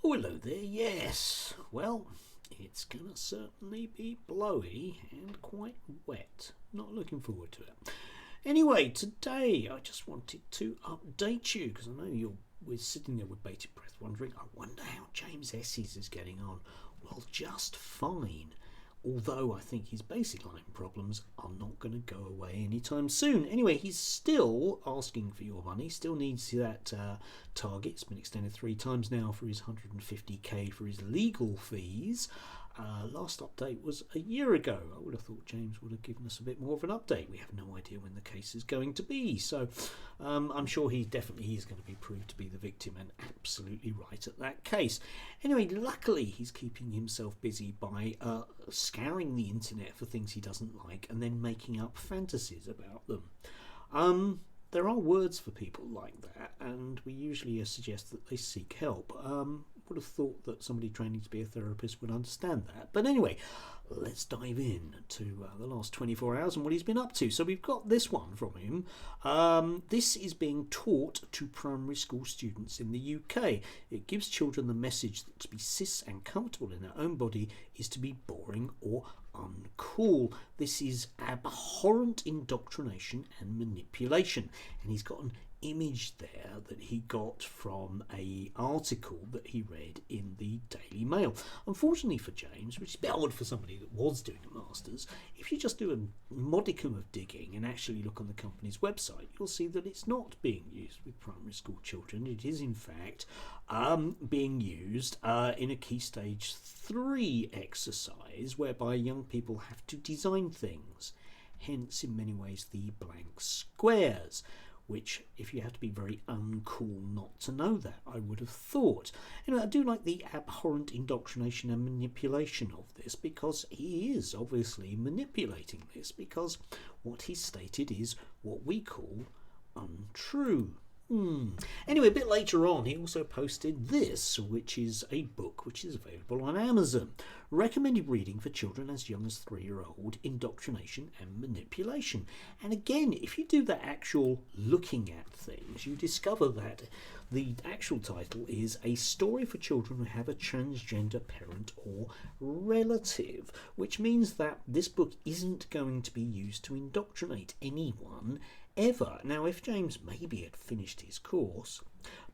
Oh, hello there, yes. Well, it's going to certainly be blowy and quite wet. Not looking forward to it. Anyway, today I just wanted to update you because I know we're sitting there with bated breath wondering, I wonder how James Esses is getting on. Well, just fine. Although I think his basic line problems are not going to go away anytime soon. Anyway, he's still asking for your money, still needs that target. It's been extended 3 times now for his 150k for his legal fees. Last update was a year ago. I would have thought James would have given us a bit more of an update. We have no idea when the case is going to be. So I'm sure he definitely is going to be proved to be the victim and absolutely right at that case. Anyway, luckily he's keeping himself busy by scouring the internet for things he doesn't like and then making up fantasies about them. There are words for people like that, and we usually suggest that they seek help. Would have thought that somebody training to be a therapist would understand that. But anyway, let's dive in to the last 24 hours and what he's been up to. So we've got this one from him. This is being taught to primary school students in the UK. It gives children the message that to be cis and comfortable in their own body is to be boring or uncool. This is abhorrent indoctrination and manipulation. And he's got an image there that he got from a article that he read in the Daily Mail. Unfortunately for James, which is a bit odd for somebody that was doing a master's, if you just do a modicum of digging and actually look on the company's website, you'll see that it's not being used with primary school children. It is in fact being used in a Key Stage 3 exercise whereby young people have to design things, hence in many ways the blank squares, which, if you have to be very uncool not to know that, I would have thought. Anyway, I do like the abhorrent indoctrination and manipulation of this, because he is obviously manipulating this, because what he stated is what we call untrue. Anyway, a bit later on, he also posted this, which is a book which is available on Amazon. Recommended reading for children as young as 3-year-old, Indoctrination and Manipulation. And again, if you do the actual looking at things, you discover that the actual title is A Story for Children Who Have a Transgender Parent or Relative, which means that this book isn't going to be used to indoctrinate anyone ever. Now, if James maybe had finished his course,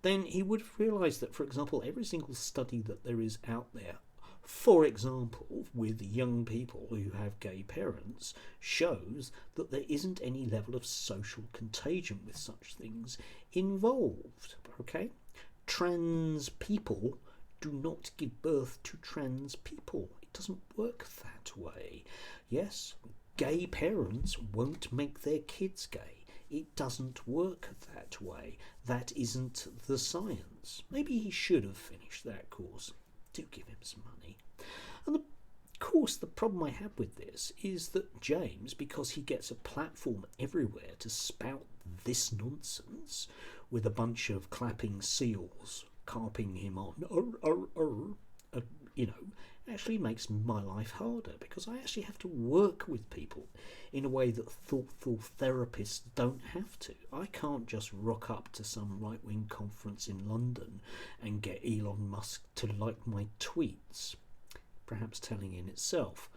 then he would have realised that, for example, every single study that there is out there, for example, with young people who have gay parents, shows that there isn't any level of social contagion with such things involved. Okay? Trans people do not give birth to trans people. It doesn't work that way. Yes, gay parents won't make their kids gay. It doesn't work that way. That isn't the science. Maybe he should have finished that course. Do give him some money. And of course, the problem I have with this is that James, because he gets a platform everywhere to spout this nonsense with a bunch of clapping seals carping him on, actually makes my life harder, because I actually have to work with people in a way that thoughtful therapists don't have to. I can't just rock up to some right-wing conference in London and get Elon Musk to like my tweets, perhaps telling in itself.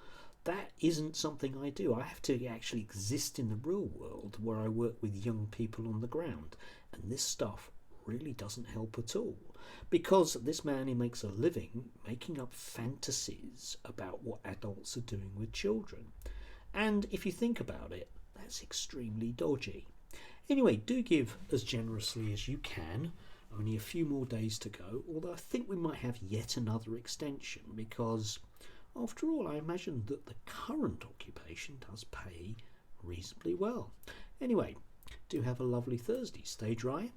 That isn't something I do. I have to actually exist in the real world where I work with young people on the ground, and this stuff really doesn't help at all, because this man, he makes a living making up fantasies about what adults are doing with children, and if you think about it, that's extremely dodgy. Anyway, do give as generously as you can. Only a few more days to go, although I think we might have yet another extension, because after all, I imagine that the current occupation does pay reasonably well. Anyway, do have a lovely Thursday. Stay dry.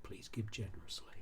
Please give generously.